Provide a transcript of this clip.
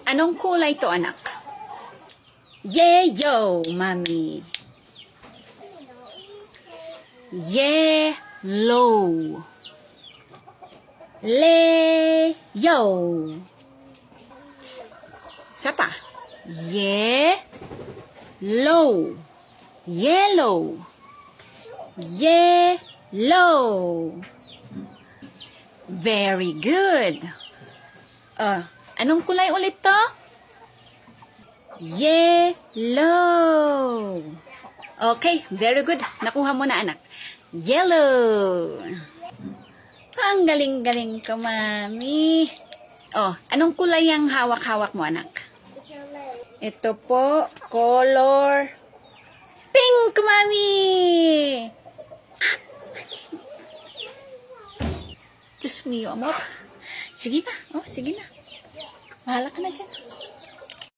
Anong kulay to, anak? Yellow, Mami. Yellow. Leo. Isa pa. Yellow. Yellow. Yellow. Very good. Anong kulay ulit to? Yellow. Okay, very good. Nakuha mo na, anak. Yellow. Ang galing-galing ko, Mami. Anong kulay ang hawak-hawak mo, anak? Ito po, color pink, Mami. Diyos mio, amor. Sige na. Sige na. Bahala ka na dyan.